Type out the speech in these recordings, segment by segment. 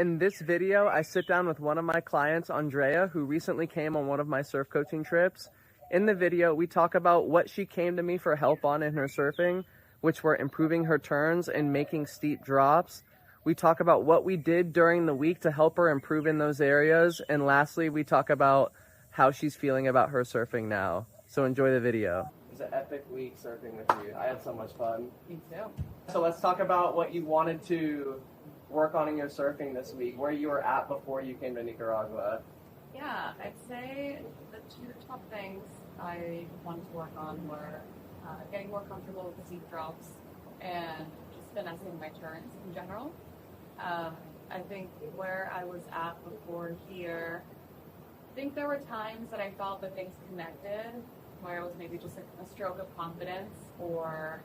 In this video, I sit down with one of my clients, Andrea, who recently came on one of my surf coaching trips. In the video, we talk about what she came to me for help on in her surfing, which were improving her turns and making steep drops. We talk about what we did during the week to help her improve in those areas. And lastly, we talk about how she's feeling about her surfing now. So enjoy the video. It was an epic week surfing with you. I had so much fun. Me too. So let's talk about what you wanted to work on in your surfing this week, where you were at before you came to Nicaragua. Yeah, I'd say the two top things I wanted to work on were getting more comfortable with the steep drops and just finessing my turns in general. I think where I was at before here, I think there were times that I felt that things connected, where it was maybe just a stroke of confidence or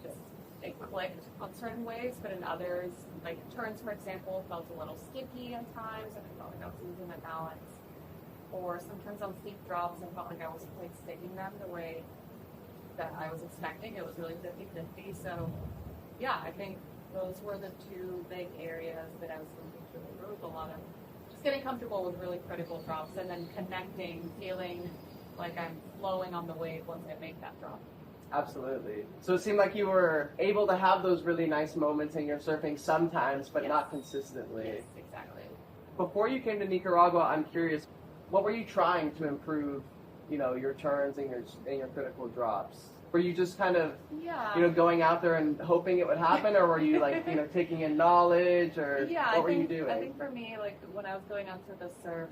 just it clicked on certain ways, but in others, like turns, for example, felt a little sticky at times, and I felt like I was losing my balance. Or sometimes on steep drops, I felt like I wasn't quite sticking them the way that I was expecting. It was really 50-50. So, yeah, I think those were the two big areas that I was looking to improve. A lot of just getting comfortable with really critical drops, and then connecting, feeling like I'm flowing on the wave once I make that drop. Absolutely. So it seemed like you were able to have those really nice moments in your surfing sometimes, but not consistently. Yes, exactly. Before you came to Nicaragua, I'm curious, what were you trying to improve, your turns and your critical drops? Were you just kind of, going out there and hoping it would happen, or were you taking in knowledge, or what were you doing? I think for me, like when I was going out to the surf,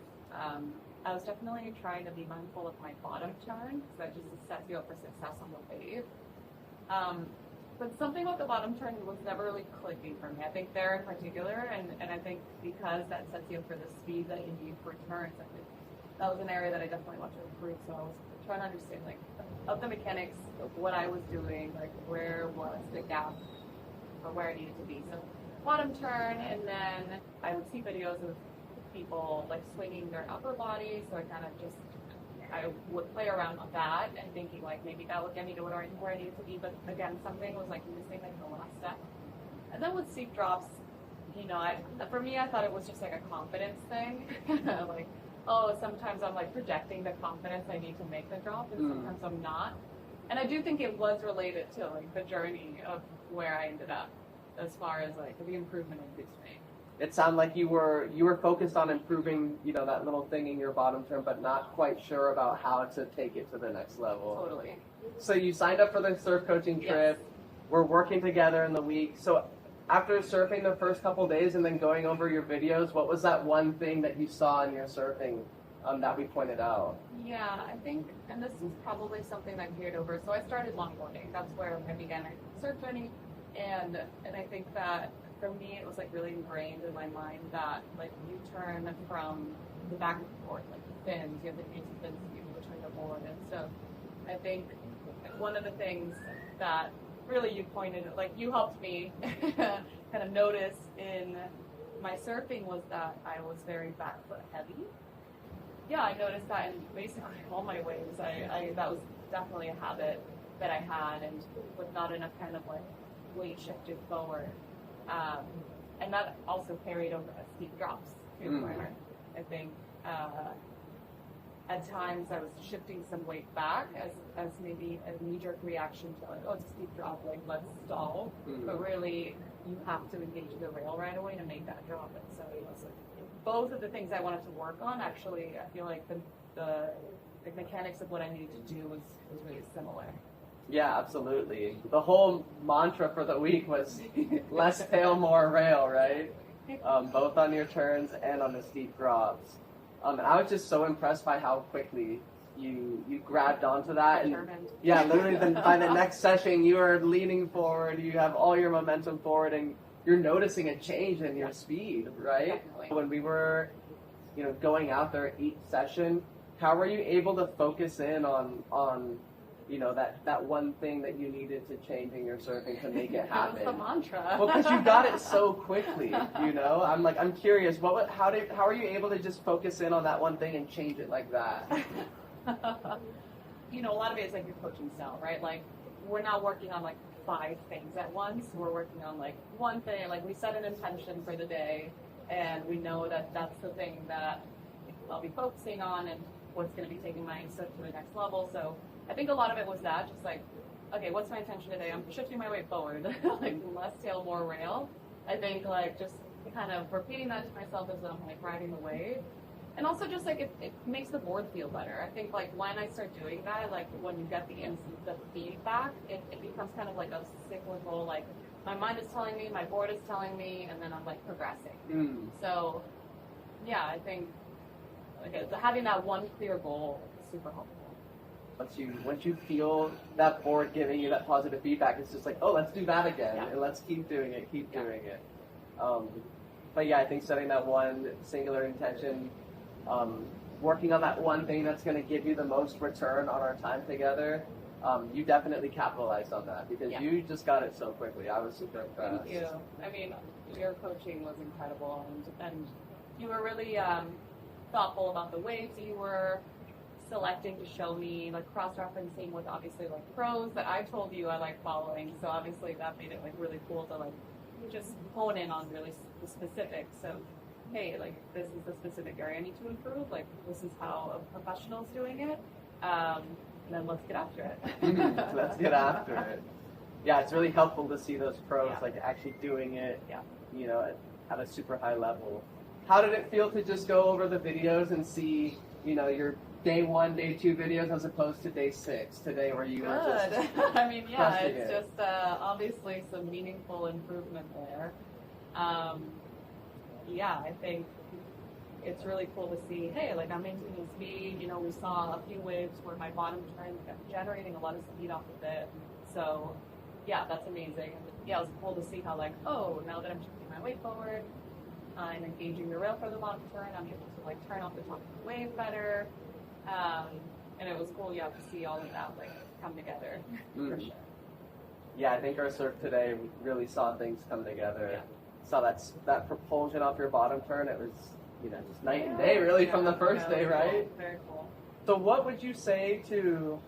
I was definitely trying to be mindful of my bottom turn, because that just sets you up for success on the wave. But something about the bottom turn was never really clicking for me. I think there in particular, and I think because that sets you up for the speed that you need for turns, I think that was an area that I definitely want to improve. So I was trying to understand, like, of the mechanics of what I was doing, like where was the gap or where I needed to be. So bottom turn, and then I would see videos of people like swinging their upper body, so I would play around with that and thinking like maybe that would get me to where I needed to be, but again something was like missing like the last step. And then with steep drops, for me I thought it was just like a confidence thing. Like, oh, sometimes I'm like projecting the confidence I need to make the drop, and sometimes I'm not. And I do think it was related to like the journey of where I ended up as far as like the improvement in this thing. It sounded like you were focused on improving, that little thing in your bottom turn, but not quite sure about how to take it to the next level. Totally. So you signed up for the surf coaching trip. Yes. We're working together in the week. So after surfing the first couple days and then going over your videos, what was that one thing that you saw in your surfing that we pointed out? Yeah, I think, and this is probably something that carried over. So I started longboarding. That's where I began my surf journey, and I think that for me, it was like really ingrained in my mind that like you turn from the back and forth, like the fins, you have the fins to be able to turn the board. And so I think one of the things that really you pointed, like you helped me kind of notice in my surfing was that I was very back foot heavy. Yeah, I noticed that in basically all my waves. That was definitely a habit that I had, and with not enough kind of like weight shifted forward. And that also carried over as steep drops too, where I think at times I was shifting some weight back as maybe a knee-jerk reaction to like, oh, it's a steep drop, like let's stall. But really, you have to engage the rail right away to make that drop. And so it was like both of the things I wanted to work on. Actually, I feel like the mechanics of what I needed to do was really similar. Yeah, absolutely. The whole mantra for the week was less tail, more rail, right? Both on your turns and on the steep drops. And I was just so impressed by how quickly you grabbed onto that. And yeah, literally by the next session, you are leaning forward, you have all your momentum forward, and you're noticing a change in your speed, right? Definitely. When we were, going out there each session, how were you able to focus in on that one thing that you needed to change in your surfing to make it happen? That was the mantra. Well, because you got it so quickly, I'm curious, how are you able to just focus in on that one thing and change it like that? A lot of it is like your coaching style, right? Like we're not working on like 5 things at once. We're working on like one thing, like we set an intention for the day, and we know that that's the thing that I'll be focusing on and what's going to be taking my stuff to the next level. So I think a lot of it was that, just like, okay, what's my intention today? I'm shifting my weight forward, like less tail, more rail. I think like just kind of repeating that to myself as I'm like riding the wave. And also just like it makes the board feel better. I think like when I start doing that, like when you get the feedback, it becomes kind of like a cyclical, like my mind is telling me, my board is telling me, and then I'm like progressing. So yeah, I think like, having that one clear goal is super helpful. Once you feel that board giving you that positive feedback, it's just like, oh, let's do that again, and let's keep doing it, doing it. But yeah, I think setting that one singular intention, working on that one thing that's going to give you the most return on our time together, you definitely capitalized on that because you just got it so quickly. I was super impressed. Thank you. I mean, your coaching was incredible, and you were really thoughtful about the waves you were selecting to show me, like cross-referencing with obviously like pros that I told you I like following. So obviously that made it like really cool to like just hone in on really the specifics. So hey, like this is the specific area I need to improve. Like this is how a professional's doing it. And then let's get after it. Let's get after it. Yeah, it's really helpful to see those pros like actually doing it. You know, at a super high level. How did it feel to just go over the videos and see, you know, your day 1, day 2 videos as opposed to day 6 today where you were just I mean, yeah, it's just obviously some meaningful improvement there. Yeah, I think it's really cool to see, hey, like I'm maintaining speed. You know, we saw a few waves where my bottom turn kept generating a lot of speed off of it. So yeah, that's amazing. Yeah, it was cool to see how like, oh, now that I'm shifting my weight forward, I'm engaging the rail for the bottom turn, I'm able to like turn off the top of the wave better. And it was cool, to see all of that like come together for sure. Yeah, I think our surf today really saw things come together. Saw that propulsion off your bottom turn. It was, you know, just night and day really from the first day, right? Cool. Very cool. So what would you say to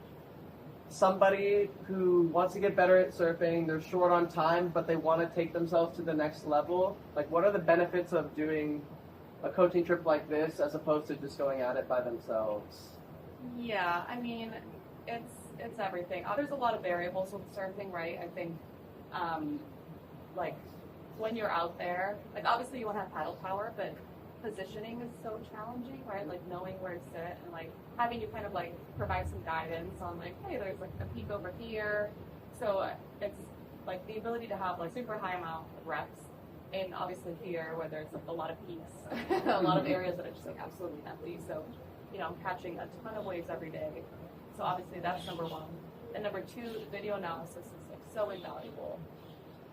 somebody who wants to get better at surfing? They're short on time, but they want to take themselves to the next level. Like, what are the benefits of doing a coaching trip like this as opposed to just going at it by themselves? Yeah, I mean, it's everything. There's a lot of variables with surfing, right? I think, like, when you're out there, like, obviously you want to have paddle power, but positioning is so challenging, right? Like, knowing where to sit and, like, having you kind of, like, provide some guidance on, like, hey, there's, like, a peak over here. So it's, like, the ability to have, like, super high amount of reps. And obviously here, where there's like, a lot of peaks, a lot of areas that are just like absolutely empty. So, you know, I'm catching a ton of waves every day. So obviously that's number 1. And number 2, the video analysis is like so invaluable.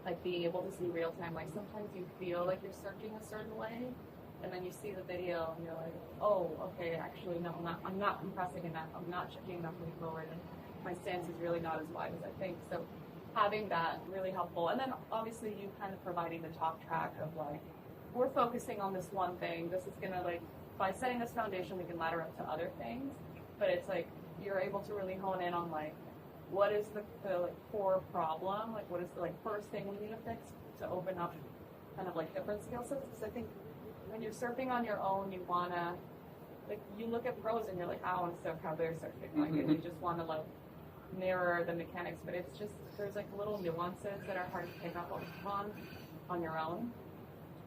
Like being able to see real time. Like sometimes you feel like you're surfing a certain way, and then you see the video and you're like, oh, okay, actually no, I'm not compressing enough. I'm not shifting enough way forward, and my stance is really not as wide as I think. So having that really helpful. And then obviously you kind of providing the talk track of like, we're focusing on this one thing. This is going to like, by setting this foundation, we can ladder up to other things. But it's like, you're able to really hone in on like, what is the like core problem? Like what is the like first thing we need to fix to open up kind of like different skill sets? Because I think when you're surfing on your own, you want to, like you look at pros and you're like, I want to surf how they're surfing. Like, and you just want to like, mirror the mechanics, but it's just there's like little nuances that are hard to pick up on your own,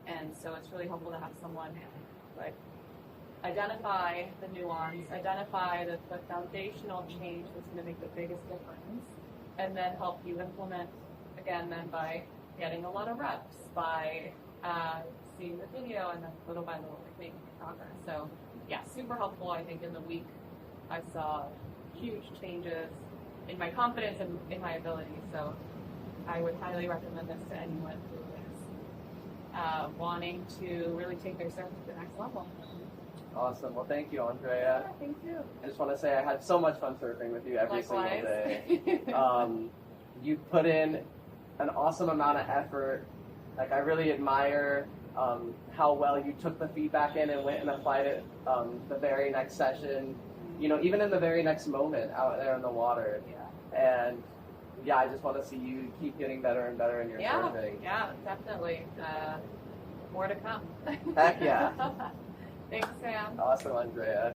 and so it's really helpful to have someone like identify the nuance, identify the foundational change that's going to make the biggest difference, and then help you implement again then by getting a lot of reps, by seeing the video, and then little by little like, making progress. So yeah, super helpful. I think in the week I saw huge changes in my confidence and in my ability. So I would highly recommend this to anyone who is wanting to really take their surf to the next level. Awesome. Well, thank you, Andrea. Yeah, thank you. I just want to say I had so much fun surfing with you every Likewise. single day. You put in an awesome amount of effort. Like, I really admire how well you took the feedback in and went and applied it the very next session. You know, even in the very next moment out there in the water. Yeah. And yeah, I just want to see you keep getting better and better in your surfing. Yeah, definitely. More to come. Heck yeah. Thanks, Sam. Awesome, Andrea.